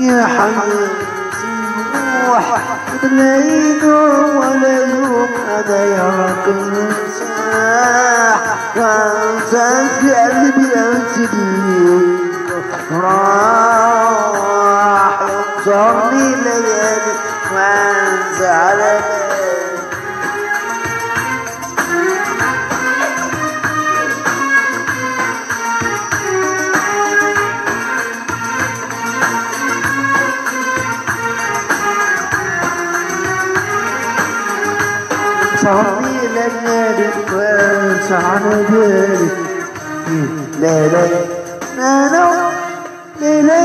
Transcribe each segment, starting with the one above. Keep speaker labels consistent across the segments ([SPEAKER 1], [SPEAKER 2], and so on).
[SPEAKER 1] يا حياتي روح بالليل ولا يوم هذا يراك مساح وانسى في قلبي انسدني راح ينصرني ليالي وانسى على صارني للنادي وانسى على بالي لا لا لا لا لا لا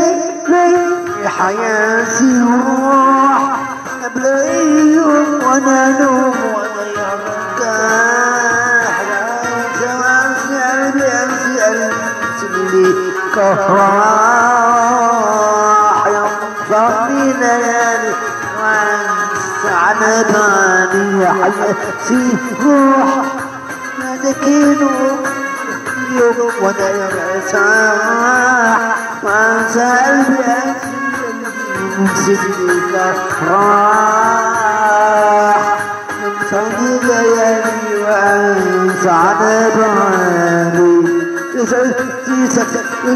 [SPEAKER 1] يا حياتي روح قبل يوم وانا نوم وانا يرتاح انسى قلبي انسى اللي كراح ينصرني ليالي على بالي يا حياتي روح ما دكينو يوم وانا يرتاح وانسى قلبي انسيك راح ينساني ليالي وانسى على بالي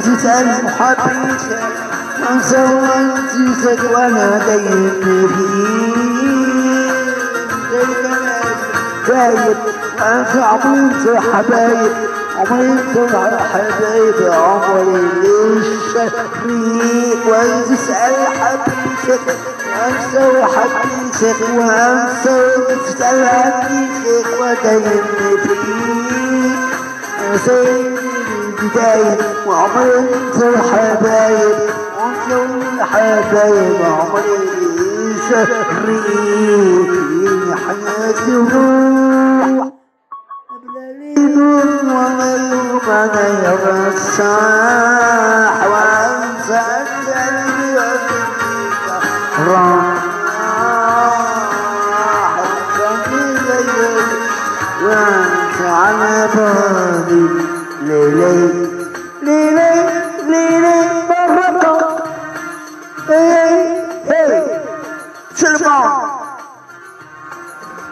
[SPEAKER 1] تسأل محبيتك وانسى وانسيك وانا دايم فيه بايد وانسى عمري حبايب عمري حبايب عمري للشريك وتسأل حبيبك وانسى حبيبك وانسى وتسأل حبيبك ودايم فيه بداية وعمري انت الحبايب وانت الحبايب عمري شريك يا حياتي روح قبل ليل وما يوم انا يرساح وانسى قلبي راح انسى ليالي وانسى على بالي ليلي